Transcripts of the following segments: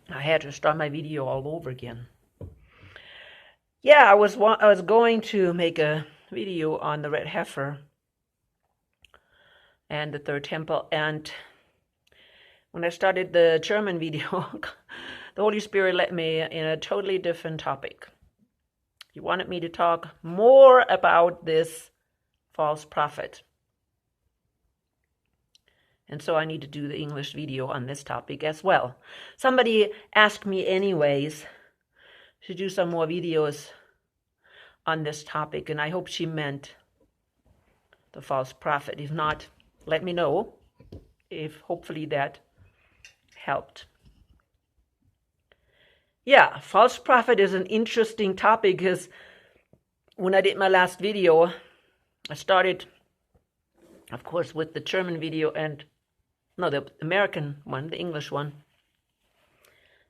I had to start my video all over again. Yeah, I was going to make a video on the red heifer and the third temple, and when I started the German video, the Holy Spirit led me in a totally different topic. He wanted me to talk more about this false prophet. And so I need to do the English video on this topic as well. Somebody asked me anyways to do some more videos on this topic, and I hope she meant the false prophet. If not, let me know if hopefully that helped. Yeah, false prophet is an interesting topic because when I did my last video, I started, of course, with the German video and the American one, the English one.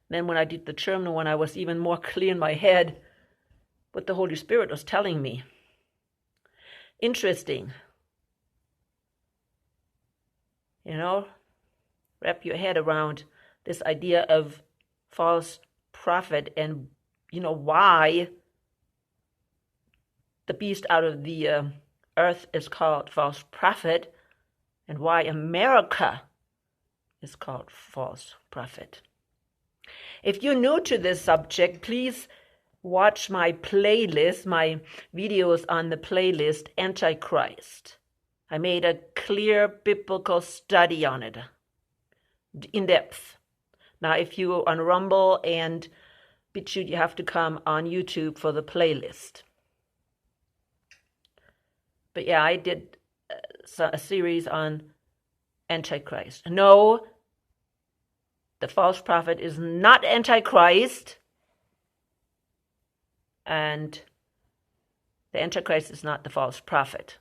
Then when I did the German one, I was even more clear in my head what the Holy Spirit was telling me. Interesting. Wrap your head around this idea of false prophet and, why the beast out of the earth is called false prophet and why America is called false prophet. If you're new to this subject, please watch my playlist, my videos on the playlist, Antichrist. I made a clear biblical study on it, in depth. Now, if you're on Rumble and BitChute, you have to come on YouTube for the playlist. But yeah, I did a series on Antichrist. No, the false prophet is not Antichrist, and the Antichrist is not the false prophet.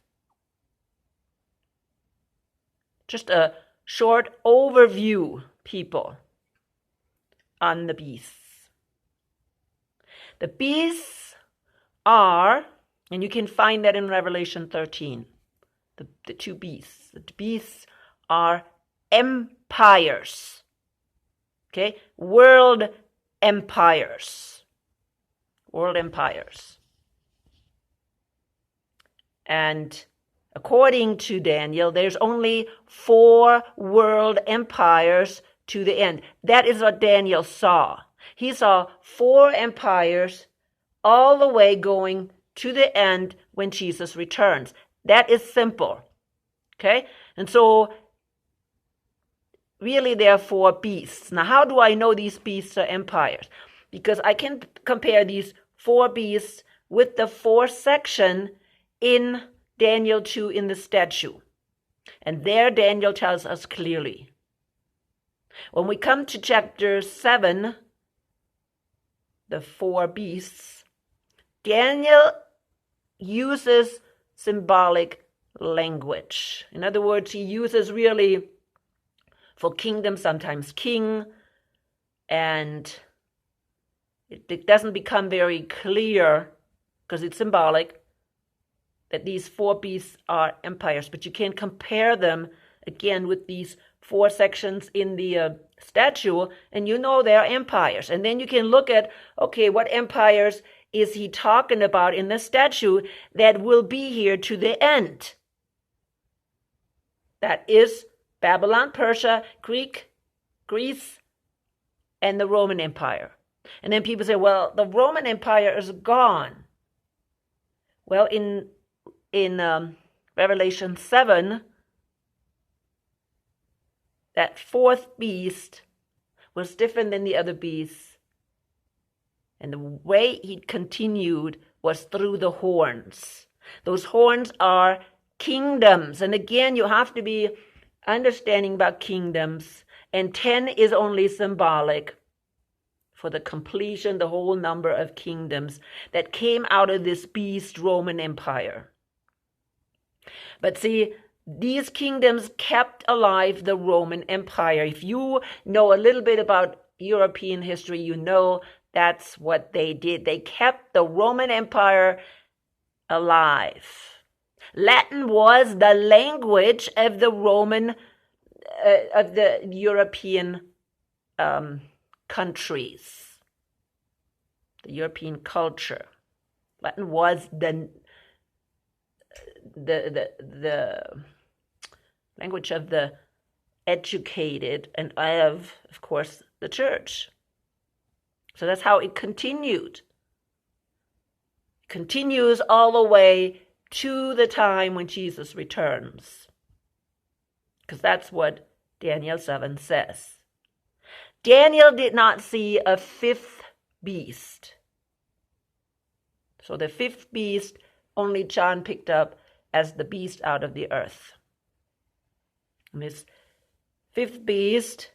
Just a short overview, people, on the beasts. The beasts are, and you can find that in Revelation 13, the two beasts. The beasts are empires. Okay? World empires. World empires. And according to Daniel, there's only 4 world empires to the end. That is what Daniel saw. He saw 4 empires all the way going to the end when Jesus returns. That is simple. Okay? And so, really there are 4 beasts. Now, how do I know these beasts are empires? Because I can compare these 4 beasts with the 4th section in Daniel 2 in the statue. And there Daniel tells us clearly. When we come to chapter 7, the 4 beasts, Daniel uses symbolic language. In other words, he uses really for kingdom, sometimes king, and it doesn't become very clear because it's symbolic that these 4 beasts are empires, but you can compare them again with these 4 sections in the statue, and they're empires. And then you can look at, okay, what empires is he talking about in the statue that will be here to the end? That is Babylon, Persia, Greece, and the Roman Empire. And then people say, well, the Roman Empire is gone. Well, in Revelation 7, that 4th beast was different than the other beasts. And the way he continued was through the horns. Those horns are kingdoms. And again, you have to be understanding about kingdoms. And 10 is only symbolic for the completion, the whole number of kingdoms that came out of this beast Roman Empire. But see, these kingdoms kept alive the Roman Empire. If you know a little bit about European history, you know that's what they did. They kept the Roman Empire alive. Latin was the language of the Roman, of the European countries, the European culture. Latin was the language of the educated and of course, the church. So that's how it continued. It continues all the way to the time when Jesus returns. Because that's what Daniel 7 says. Daniel did not see a fifth beast. So the fifth beast, only John picked up as the beast out of the earth. And this fifth beast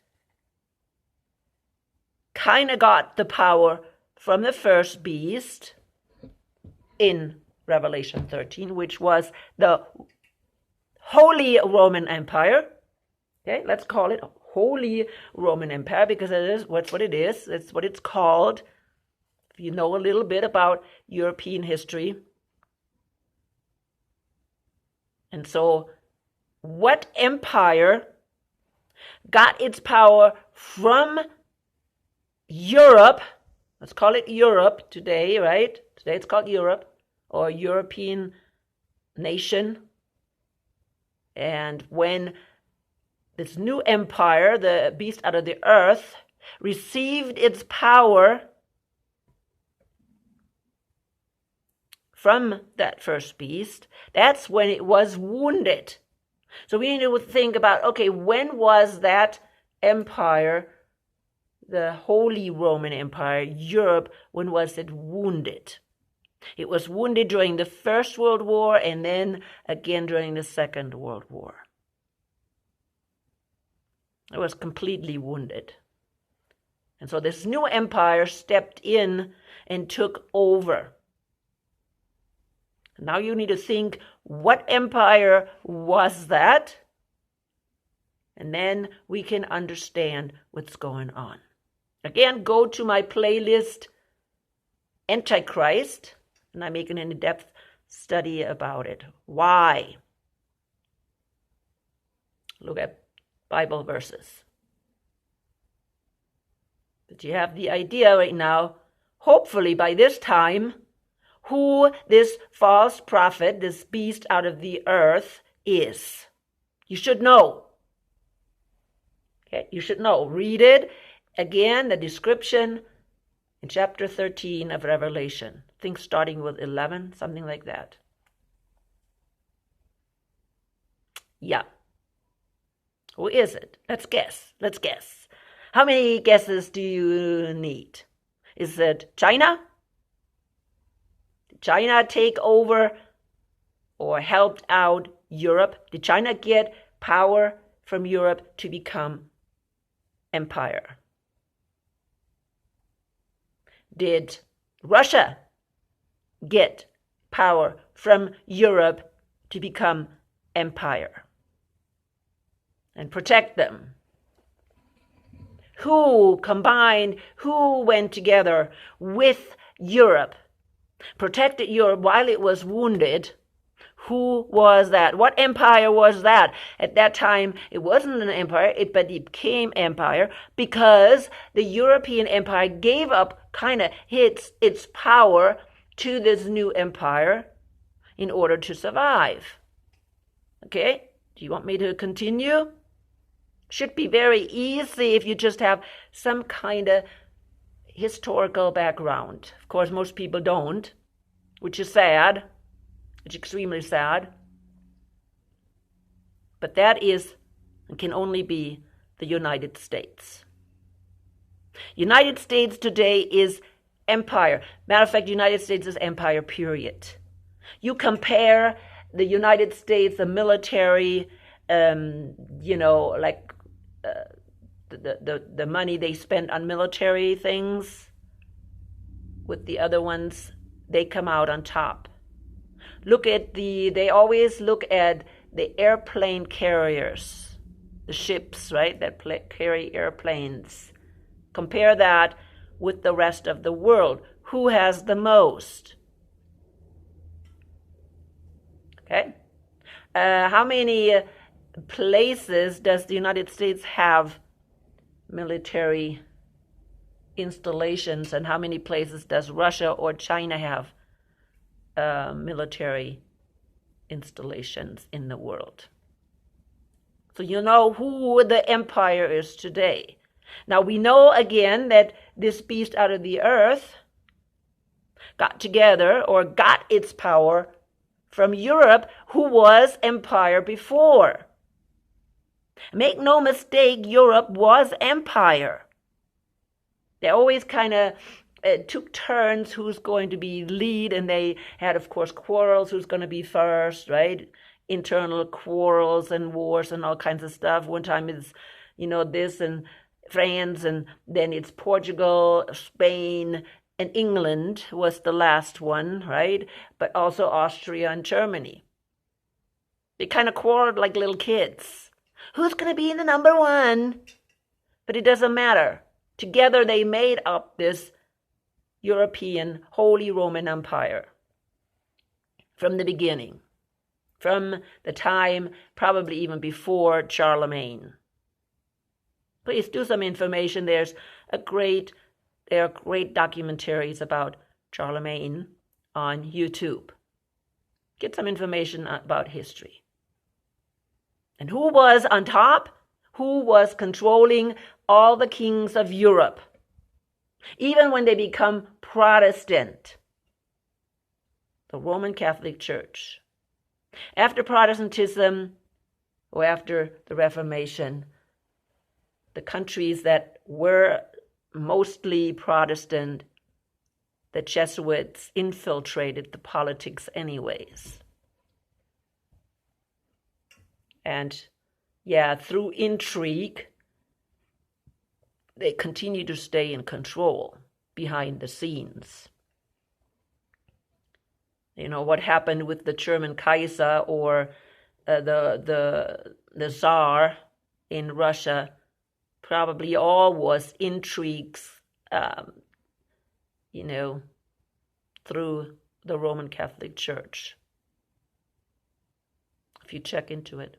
kind of got the power from the first beast in Revelation 13, which was the Holy Roman Empire. Okay, let's call it Holy Roman Empire because it is what it is. It's what it's called. If you know a little bit about European history. And so, what empire got its power from Europe? Let's call it Europe today, right? Today it's called Europe, or European nation. And when this new empire, the beast out of the earth, received its power from that first beast, that's when it was wounded. So we need to think about, okay, when was that empire, the Holy Roman Empire, Europe, when was it wounded? It was wounded during the First World War and then again during the Second World War. It was completely wounded. And so this new empire stepped in and took over. Now you need to think, what empire was that? And then we can understand what's going on. Again, go to my playlist, Antichrist, and I'm making an in-depth study about it. Why? Look at Bible verses. But you have the idea right now, hopefully by this time, who this false prophet, this beast out of the earth is. You should know. Okay, you should know. Read it. Again, the description in chapter 13 of Revelation. I think starting with 11, something like that. Yeah. Who is it? Let's guess. Let's guess. How many guesses do you need? Is it China? Did China take over or helped out Europe? Did China get power from Europe to become empire? Did Russia get power from Europe to become empire and protect them? Who combined, who went together with Europe, protected Europe while it was wounded? Who was that? What empire was that? At that time, it wasn't an empire, but it became empire because the European empire gave up kind of its power to this new empire in order to survive. Okay? Do you want me to continue? Should be very easy if you just have some kind of historical background. Of course, most people don't, which is sad. It's extremely sad. But that is and can only be the United States. United States today is empire. Matter of fact, United States is empire, period. You compare the United States, the military, the money they spend on military things with the other ones, they come out on top. They always look at the airplane carriers, the ships, right, that carry airplanes. Compare that with the rest of the world. Who has the most? Okay. How many places does the United States have military installations, and how many places does Russia or China have military installations in the world. So you know who the empire is today. Now we know again that this beast out of the earth got together or got its power from Europe, who was empire before. Make no mistake, Europe was empire. They always kind of took turns who's going to be lead, and they had, of course, quarrels, who's going to be first, right? Internal quarrels and wars and all kinds of stuff. One time it's, this and France, and then it's Portugal, Spain, and England was the last one, right? But also Austria and Germany. They kind of quarreled like little kids. Who's going to be the number one? But it doesn't matter. Together they made up this European Holy Roman Empire from the beginning, from the time probably even before Charlemagne. Please do some information. There are great documentaries about Charlemagne on YouTube. Get some information about history. And who was on top? Who was controlling all the kings of Europe? Even when they become Protestant, the Roman Catholic Church. After Protestantism, or after the Reformation, the countries that were mostly Protestant, the Jesuits infiltrated the politics anyways. And through intrigue, they continue to stay in control behind the scenes. What happened with the German Kaiser or the Tsar in Russia probably all was intrigues, through the Roman Catholic Church, if you check into it.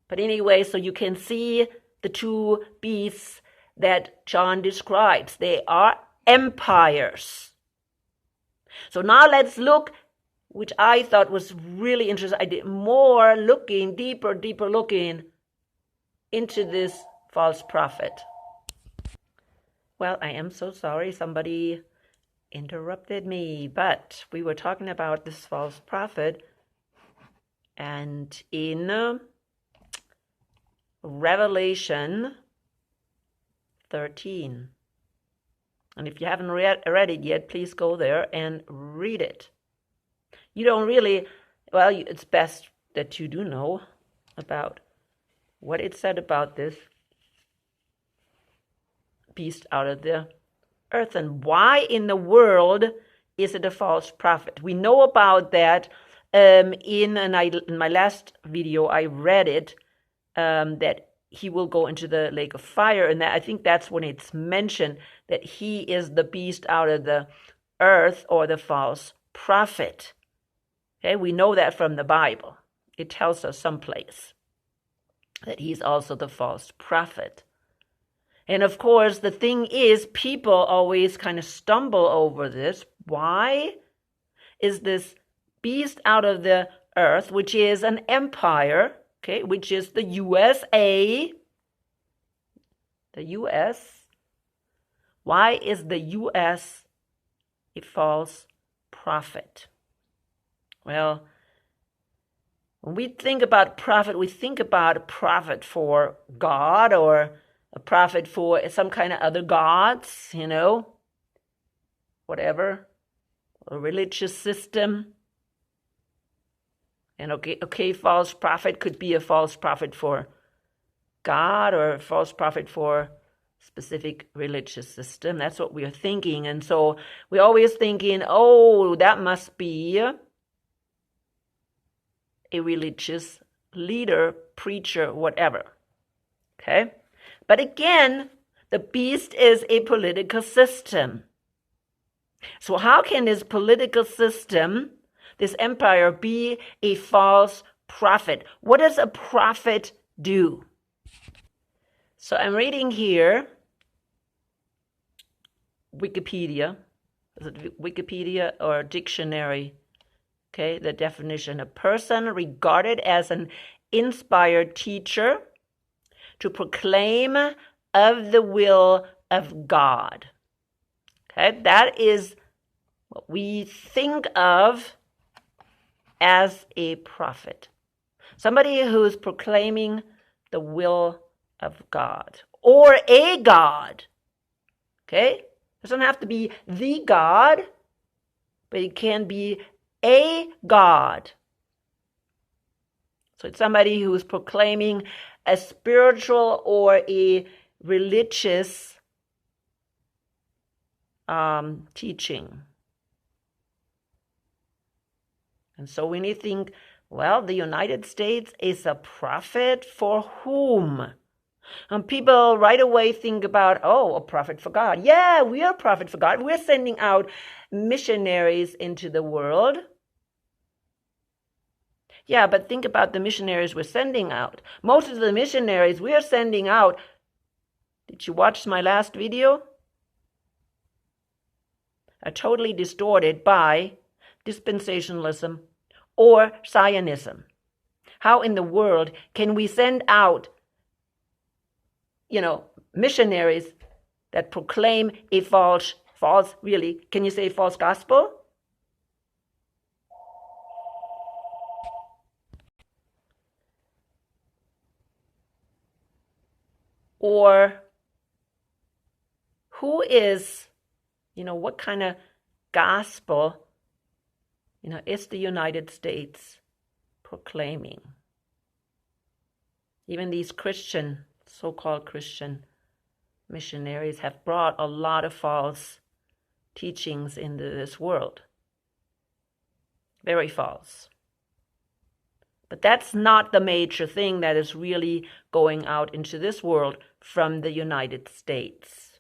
But anyway, so you can see the two beasts that John describes. They are empires. So now let's look, which I thought was really interesting. I did more looking, deeper looking into this false prophet. Well, I am so sorry somebody interrupted me, but we were talking about this false prophet, and in Revelation 13. And if you haven't read it yet, please go there and read it. You don't really, it's best that you do know about what it said about this beast out of the earth, and why in the world is it a false prophet. We know about that in my last video. I read it, that he will go into the lake of fire, and that I think that's when it's mentioned that he is the beast out of the earth, or the false prophet. Okay, we know that from the Bible. It tells us someplace that he's also the false prophet. And of course, the thing is, people always kind of stumble over this. Why is this beast out of the earth, which is an empire, okay, which is the USA, the US, why is the US a false prophet? Well, when we think about prophet, we think about a prophet for God, or a prophet for some kind of other gods, whatever, a religious system. And okay, false prophet could be a false prophet for God, or a false prophet for specific religious system. That's what we're thinking. And so we're always thinking, that must be a religious leader, preacher, whatever. Okay? But again, the beast is a political system. So how can this political system, this empire, be a false prophet? What does a prophet do? So I'm reading here Wikipedia. Is it Wikipedia or dictionary? Okay, the definition: a person regarded as an inspired teacher to proclaim of the will of God. Okay, that is what we think of as a prophet. Somebody who is proclaiming the will of God or a God. Okay? It doesn't have to be the God, but it can be a God. So it's somebody who is proclaiming a spiritual or a religious teaching. And so when you think, well, the United States is a prophet for whom? And people right away think about, oh, a prophet for God. Yeah, we are a prophet for God. We're sending out missionaries into the world. Yeah, but think about the missionaries we're sending out. Most of the missionaries we are sending out, did you watch my last video? Are totally distorted by dispensationalism or Zionism. How in the world can we send out, missionaries that proclaim a false, really, can you say false gospel? Or who is, what kind of gospel, is the United States proclaiming? Even these Christian, so-called Christian missionaries have brought a lot of false teachings into this world. Very false. But that's not the major thing that is really going out into this world from the United States.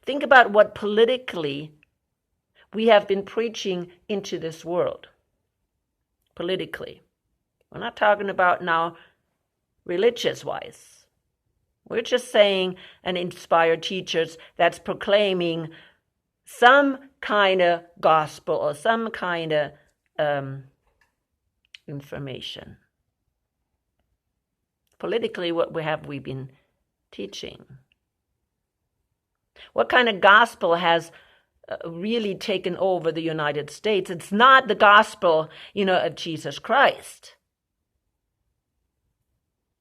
Think about what politically we have been preaching into this world. Politically. We're not talking about now religious-wise. We're just saying an inspired teachers that's proclaiming some kind of gospel or some kind of information. Politically, what have we been teaching? What kind of gospel has really taken over the United States? It's not the gospel, of Jesus Christ.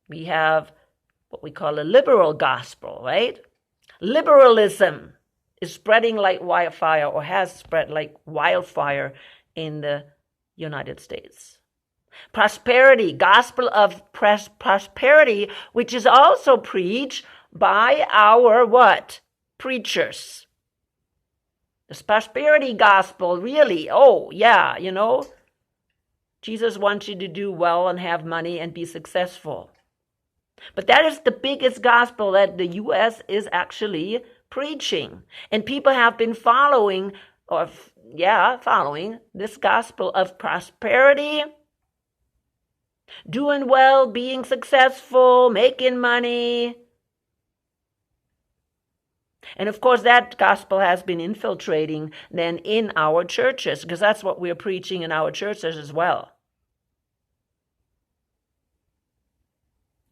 We have what we call a liberal gospel, right? Liberalism is spreading like wildfire, or has spread like wildfire in the United States. Prosperity, gospel of prosperity, which is also preached by our what? Preachers. This prosperity gospel, really, Jesus wants you to do well and have money and be successful. But that is the biggest gospel that the U.S. is actually preaching. And people have been following this gospel of prosperity, doing well, being successful, making money. And of course, that gospel has been infiltrating then in our churches, because that's what we're preaching in our churches as well.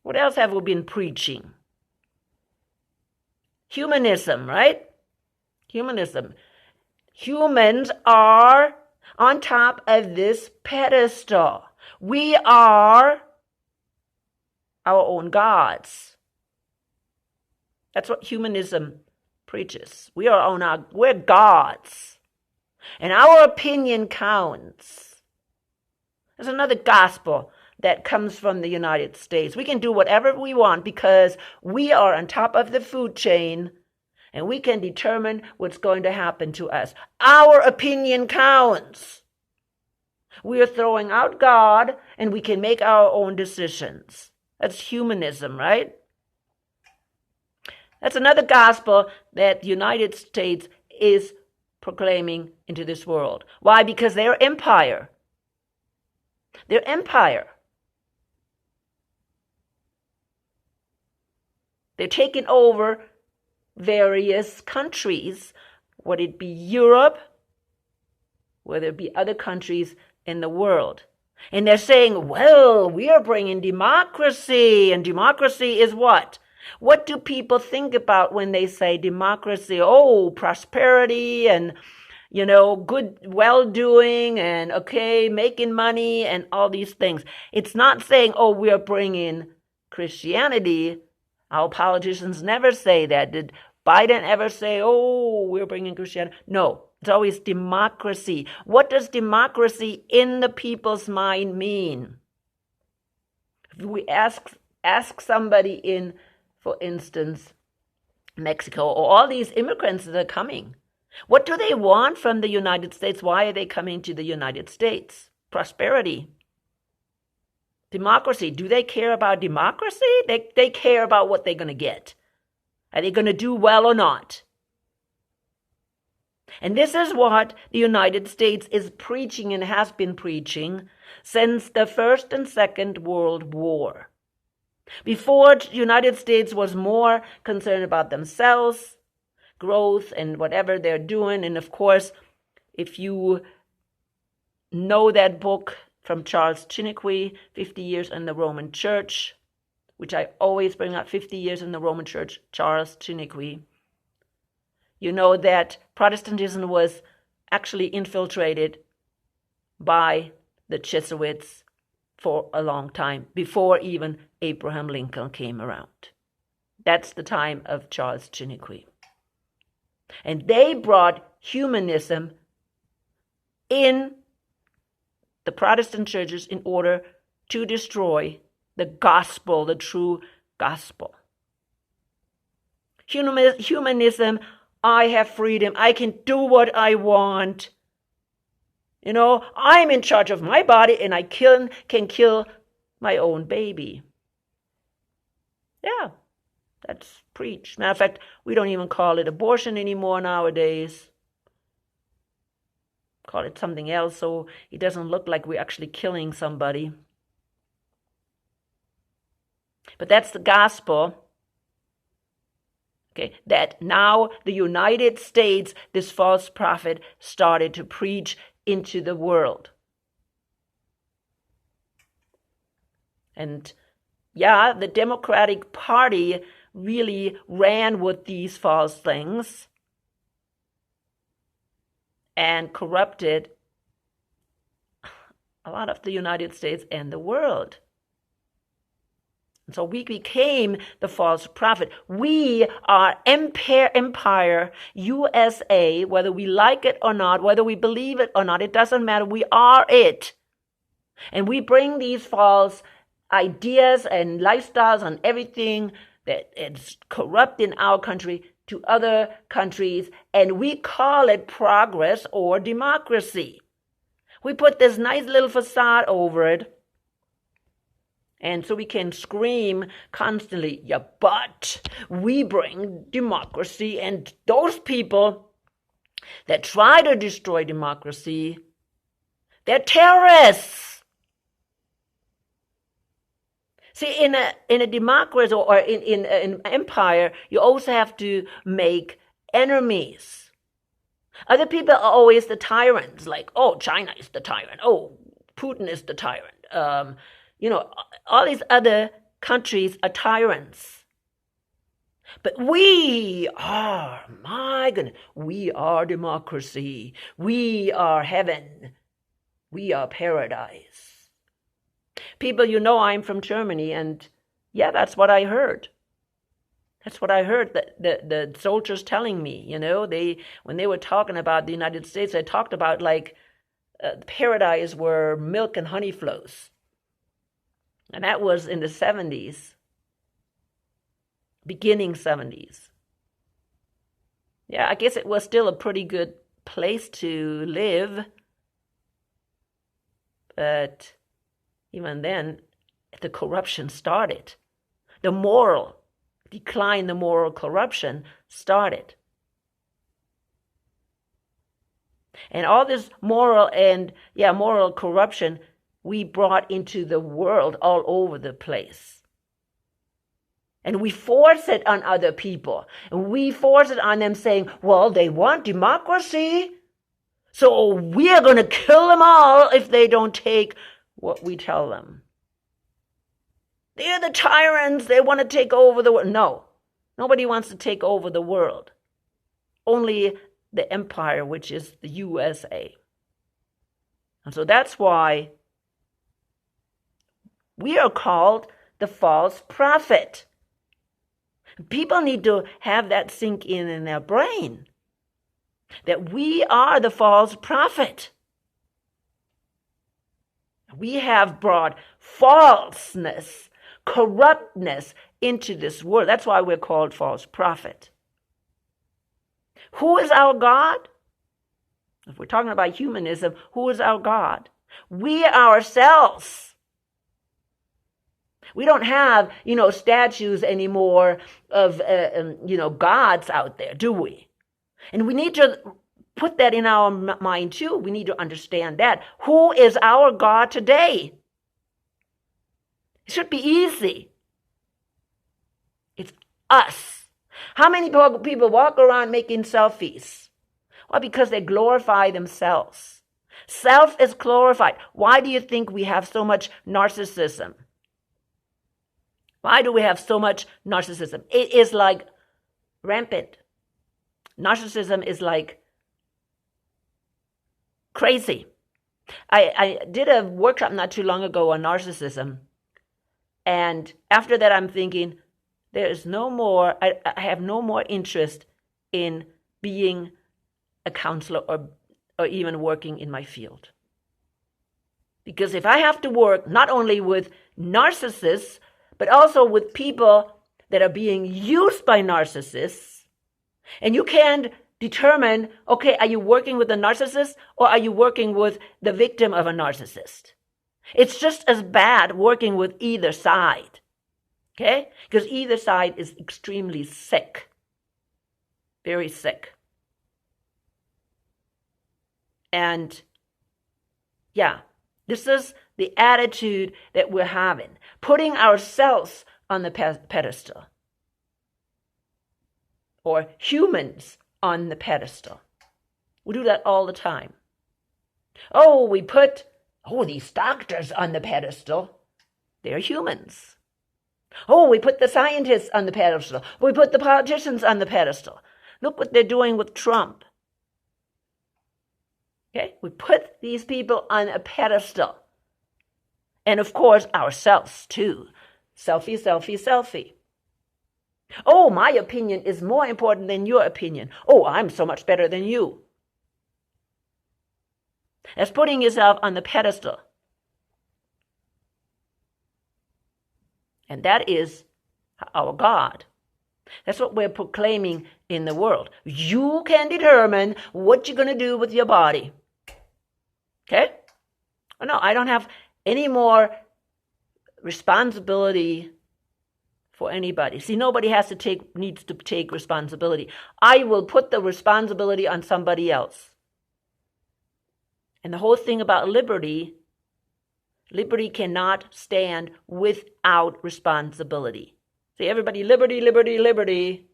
What else have we been preaching? Humanism, right? Humanism. Humans are on top of this pedestal. We are our own gods. That's what humanism preaches. We're gods. And our opinion counts. There's another gospel that comes from the United States. We can do whatever we want because we are on top of the food chain and we can determine what's going to happen to us. Our opinion counts. We are throwing out God and we can make our own decisions. That's humanism, right? That's another gospel that the United States is proclaiming into this world. Why? Because they're empire. They're empire. They're taking over various countries, whether it be Europe, whether it be other countries in the world. And they're saying, well, we are bringing democracy, and democracy is what? What do people think about when they say democracy? Oh, prosperity and, good well-doing and, making money and all these things. It's not saying, oh, we are bringing Christianity. Our politicians never say that. Did Biden ever say, oh, we're bringing Christianity? No, it's always democracy. What does democracy in the people's mind mean? If we ask somebody in, for instance, Mexico, or all these immigrants that are coming, what do they want from the United States? Why are they coming to the United States? Prosperity. Democracy. Do they care about democracy? They care about what they're going to get. Are they going to do well or not? And this is what the United States is preaching and has been preaching since the First and Second World War. Before, the United States was more concerned about themselves, growth, and whatever they're doing. And of course, if you know that book from Charles Chiniquy, 50 Years in the Roman Church, which I always bring up, 50 Years in the Roman Church, Charles Chiniquy, you know that Protestantism was actually infiltrated by the Jesuits for a long time, before even Abraham Lincoln came around. That's the time of Charles Chiniquy. And they brought humanism in the Protestant churches in order to destroy the gospel, the true gospel. Humanism, I have freedom, I can do what I want. I'm in charge of my body and I can kill my own baby. Yeah, that's preached. Matter of fact, we don't even call it abortion anymore nowadays. Call it something else so it doesn't look like we're actually killing somebody. But that's the gospel. Okay, that now the United States, this false prophet, started to preach into the world. And yeah, the Democratic Party really ran with these false things and corrupted a lot of the United States and the world. And so we became the false prophet. We are empire, USA, whether we like it or not, whether we believe it or not, it doesn't matter. We are it. And we bring these false ideas and lifestyles and everything that is corrupt in our country to other countries, and we call it progress or democracy. We put this nice little facade over it, and so we can scream constantly, yeah, but we bring democracy, and those people that try to destroy democracy, they're terrorists. See, in a democracy or in an empire, you also have to make enemies. Other people are always the tyrants, like, oh, China is the tyrant. Oh, Putin is the tyrant. All these other countries are tyrants. But we are, my goodness, we are democracy. We are heaven. We are paradise. People, I'm from Germany, and yeah, that's what I heard. That's what I heard, the soldiers telling me, when they were talking about the United States, they talked about paradise where milk and honey flows. And that was in the 70s, beginning 70s. Yeah, I guess it was still a pretty good place to live. But even then, the corruption started. The moral decline, the moral corruption started. And all this moral corruption we brought into the world all over the place. And we force it on other people. And we force it on them saying, well, they want democracy, so we are going to kill them all if they don't take what we tell them. They're the tyrants. They want to take over the world. No, nobody wants to take over the world. Only the empire, which is the USA. And so that's why we are called the false prophet. People need to have that sink in their brain, that we are the false prophet. We have brought falseness, corruptness into this world. That's why we're called false prophet. Who is our God? If we're talking about humanism, who is our God? We ourselves. We don't have, statues anymore of, gods out there, do we? And we need to put that in our mind too. We need to understand that. Who is our God today? It should be easy. It's us. How many people walk around making selfies? Well, because they glorify themselves. Self is glorified. Why do you think we have so much narcissism? Why do we have so much narcissism? It is like rampant. Narcissism is like crazy. I did a workshop not too long ago on narcissism. And after that, I'm thinking, there is no more, I have no more interest in being a counselor or even working in my field. Because if I have to work not only with narcissists, but also with people that are being used by narcissists, and you can't determine, okay, are you working with a narcissist or are you working with the victim of a narcissist? It's just as bad working with either side, okay? Because either side is extremely sick, very sick. And yeah, this is the attitude that we're having, putting ourselves on the pedestal, or humans on the pedestal. We do that all the time. Oh, we put, these doctors on the pedestal. They're humans. Oh, we put the scientists on the pedestal. We put the politicians on the pedestal. Look what they're doing with Trump. Okay, we put these people on a pedestal. And of course, ourselves too. Selfie, selfie, selfie. Oh, my opinion is more important than your opinion. Oh, I'm so much better than you. That's putting yourself on the pedestal. And that is our God. That's what we're proclaiming in the world. You can determine what you're going to do with your body. Okay? Oh, no, I don't have any more responsibility for anybody. See, nobody needs to take responsibility. I will put the responsibility on somebody else. And the whole thing about liberty cannot stand without responsibility. See, everybody, liberty, liberty, liberty.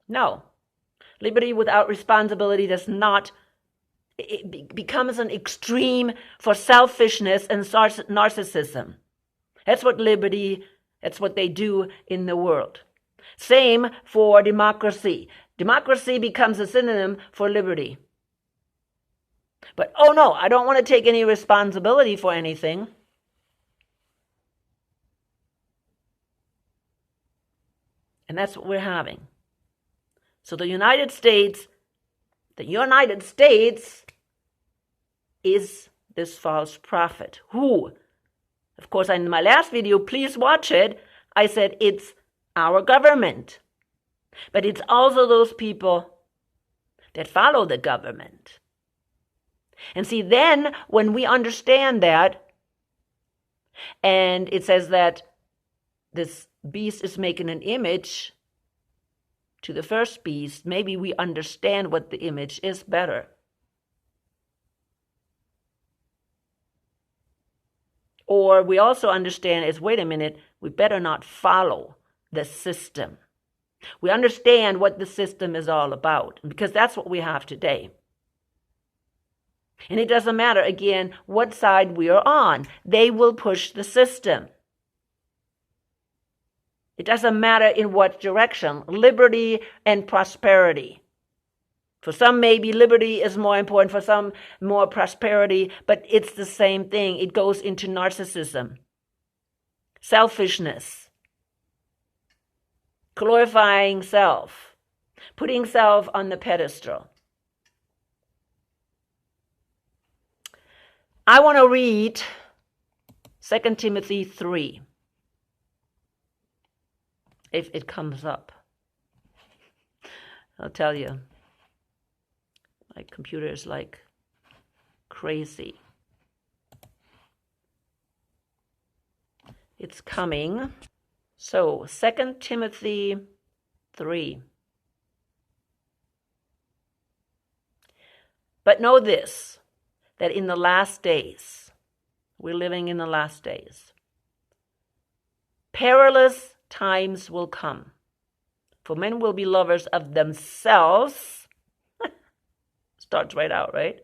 No. Liberty without responsibility does not, it becomes an extreme for selfishness and narcissism. That's what that's what they do in the world. Same for democracy. Democracy becomes a synonym for liberty. But, oh no, I don't want to take any responsibility for anything. And that's what we're having. So the United States is this false prophet who, of course, in my last video, please watch it, I said it's our government. But it's also those people that follow the government. And see, then when we understand that, and it says that this beast is making an image to the first beast, maybe we understand what the image is better. Or we also understand is, wait a minute, we better not follow the system. We understand what the system is all about, because that's what we have today. And it doesn't matter, again, what side we are on. They will push the system. It doesn't matter in what direction. Liberty and prosperity. For some, maybe liberty is more important. For some, more prosperity. But it's the same thing. It goes into narcissism, selfishness, glorifying self, putting self on the pedestal. I want to read 2 Timothy 3, if it comes up. I'll tell you, my computer is like crazy. It's coming. So, 2 Timothy 3. But know this, that in the last days, we're living in the last days, perilous times will come. For men will be lovers of themselves. Starts right out, right?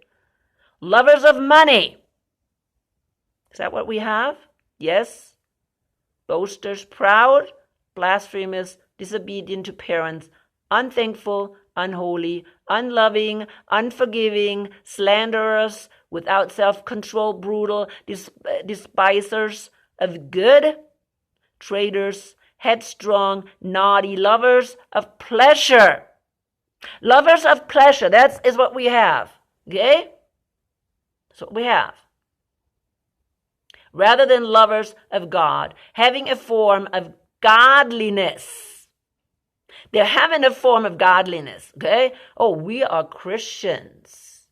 Lovers of money. Is that what we have? Yes. Boasters, proud, blasphemous, disobedient to parents, unthankful, unholy, unloving, unforgiving, slanderers, without self-control, brutal, despisers of good, traitors, headstrong, naughty, lovers of pleasure. Lovers of pleasure, that is what we have. Okay? That's what we have. Rather than lovers of God, having a form of godliness. They're having a form of godliness, okay? Oh, we are Christians.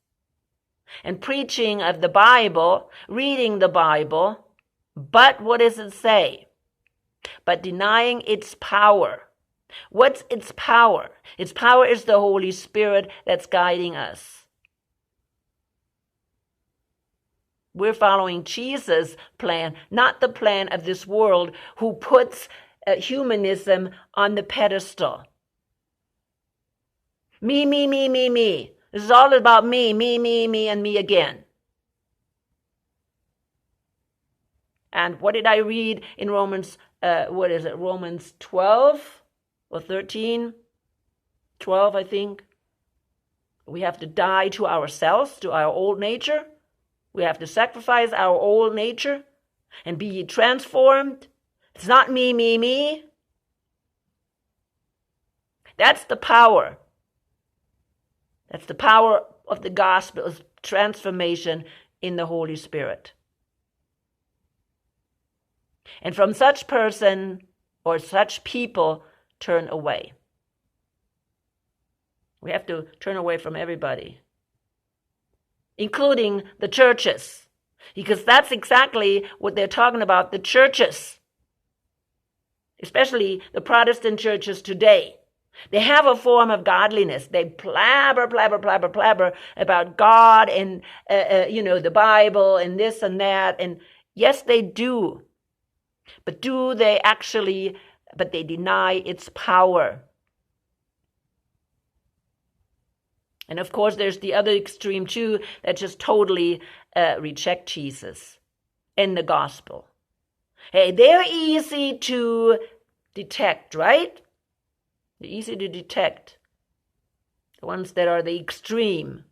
And preaching of the Bible, reading the Bible, but what does it say? But denying its power. What's its power? Its power is the Holy Spirit that's guiding us. We're following Jesus' plan, not the plan of this world who puts humanism on the pedestal. Me, me, me, me, me. This is all about me, me, me, me, and me again. And what did I read in Romans, Romans 12 or 13? 12, I think. We have to die to ourselves, to our old nature. We have to sacrifice our old nature and be transformed. It's not me, me, me. That's the power. That's the power of the gospel, of transformation in the Holy Spirit. And from such person or such people, turn away. We have to turn away from everybody, including the churches, because that's exactly what they're talking about, the churches, especially the Protestant churches today. They have a form of godliness. They blabber about God and, the Bible and this and that. And yes, they do. But but they deny its power. And of course, there's the other extreme too, that just totally reject Jesus and the gospel. Hey, they're easy to detect, right? They're easy to detect. The ones that are the extreme.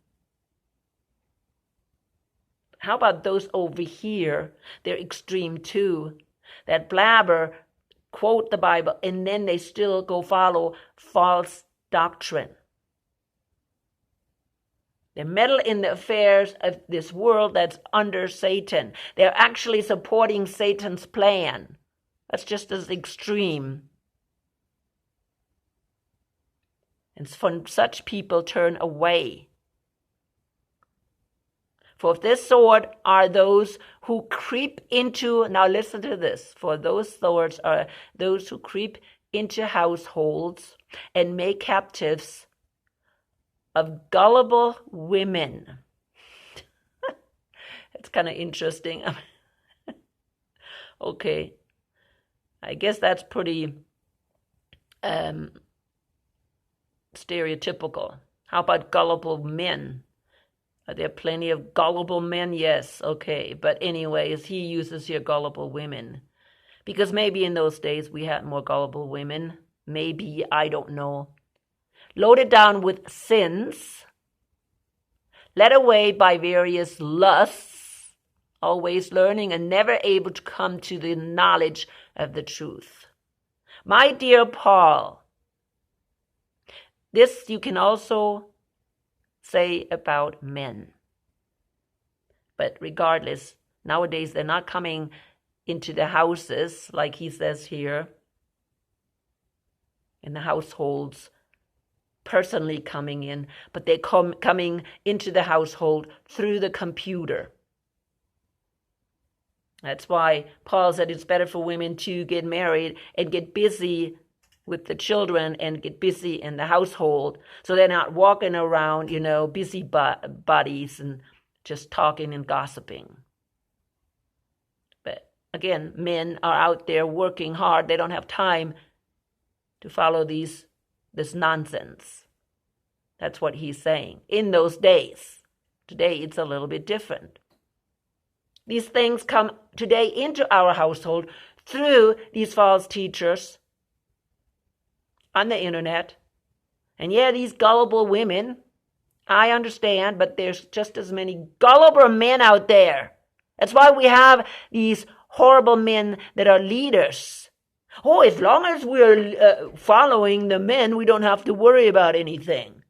How about those over here? They're extreme too. That blabber, quote the Bible, and then they still go follow false doctrine. They meddle in the affairs of this world that's under Satan. They're actually supporting Satan's plan. That's just as extreme. And from such people, turn away. For of this sort are those who creep into, now listen to this, for those sorts are those who creep into households and make captives of gullible women. It's kind of interesting. Okay. I guess that's pretty stereotypical. How about gullible men? Are there plenty of gullible men? Yes, okay. But anyways, he uses here gullible women. Because maybe in those days we had more gullible women. Maybe, I don't know. Loaded down with sins, led away by various lusts, always learning and never able to come to the knowledge of the truth. My dear Paul, this you can also say about men. But regardless, nowadays they're not coming into the houses, like he says here, in the households, personally coming in, but they're coming into the household through the computer. That's why Paul said it's better for women to get married and get busy with the children and get busy in the household, so they're not walking around, busy bodies and just talking and gossiping. But again, men are out there working hard. They don't have time to follow this nonsense. That's what he's saying. In those days. Today it's a little bit different. These things come today into our household through these false teachers on the internet. And yeah, these gullible women, I understand, but there's just as many gullible men out there. That's why we have these horrible men that are leaders. Oh, as long as we're following the men, we don't have to worry about anything.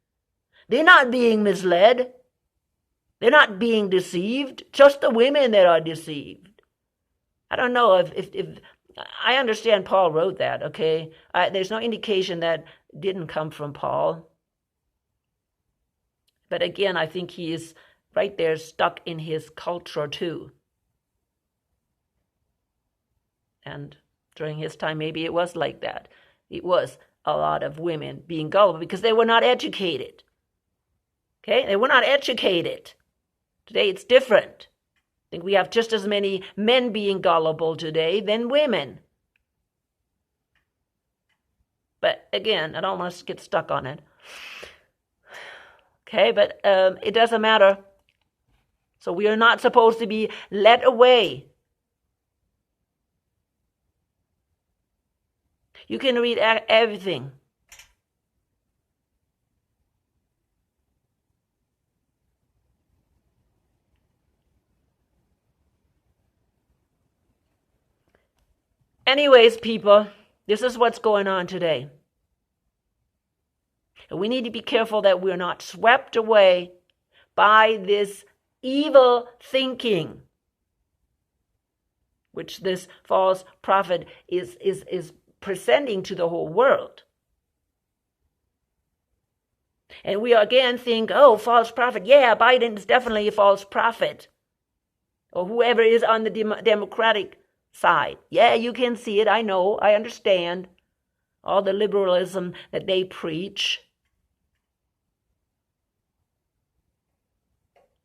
They're not being misled. They're not being deceived. Just the women that are deceived. I don't know if I understand Paul wrote that, okay? There's no indication that didn't come from Paul. But again, I think he is right there stuck in his culture too. And during his time, maybe it was like that. It was a lot of women being gullible because they were not educated. Okay? They were not educated. Today it's different. I think we have just as many men being gullible today than women. But again, I don't want to get stuck on it. Okay, but it doesn't matter. So we are not supposed to be led away. You can read everything. Anyways, people, this is what's going on today. And we need to be careful that we're not swept away by this evil thinking, which this false prophet is presenting to the whole world. And we again think, oh, false prophet, yeah, Biden is definitely a false prophet. Or whoever is on the Democratic side. Yeah, you can see it, I know, I understand. All the liberalism that they preach.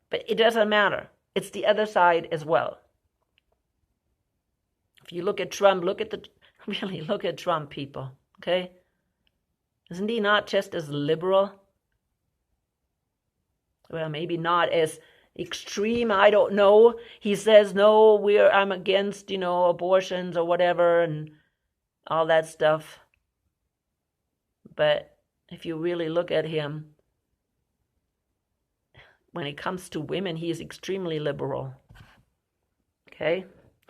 But it doesn't matter. It's the other side as well. If you look at Trump, look at Trump, people, okay? Isn't he not just as liberal? Well, maybe not as extreme, I don't know. He says, no, I'm against, abortions or whatever and all that stuff. But if you really look at him, when it comes to women, he is extremely liberal. Okay?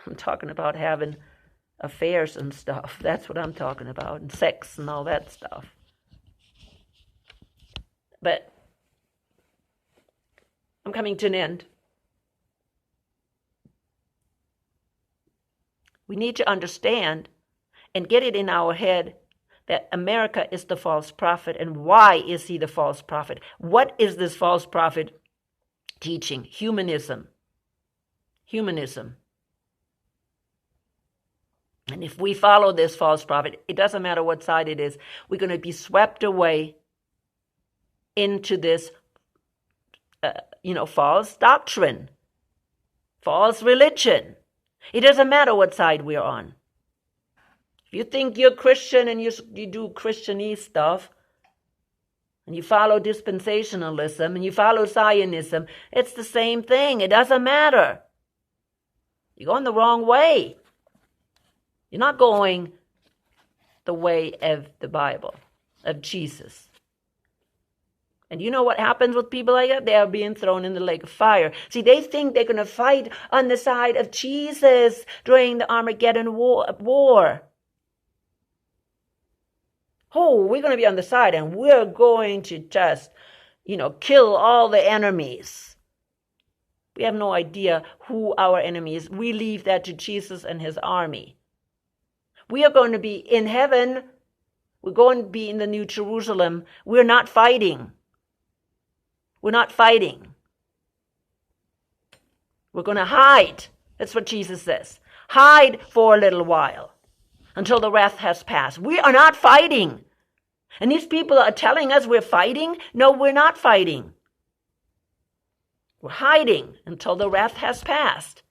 I'm talking about having affairs and stuff. That's what I'm talking about. And sex and all that stuff. But I'm coming to an end. We need to understand and get it in our head that America is the false prophet. And why is he the false prophet? What is this false prophet teaching? Humanism. Humanism. And if we follow this false prophet, it doesn't matter what side it is, we're going to be swept away into this false doctrine, false religion. It doesn't matter what side we're on. If you think you're Christian and you do Christianese stuff, and you follow dispensationalism, and you follow Zionism, it's the same thing. It doesn't matter. You're going the wrong way. You're not going the way of the Bible, of Jesus. And you know what happens with people like that? They are being thrown in the lake of fire. See, they think they're going to fight on the side of Jesus during the Armageddon war. Oh, we're going to be on the side and we're going to just, kill all the enemies. We have no idea who our enemy is. We leave that to Jesus and his army. We are going to be in heaven. We're going to be in the New Jerusalem. We're not fighting. We're not fighting. We're going to hide. That's what Jesus says. Hide for a little while until the wrath has passed. We are not fighting. And these people are telling us we're fighting. No, we're not fighting. We're hiding until the wrath has passed.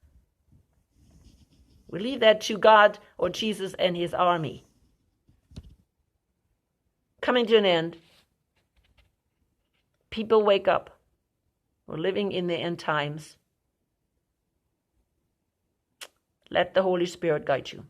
We leave that to God or Jesus and his army. Coming to an end. People wake up. We're living in the end times. Let the Holy Spirit guide you.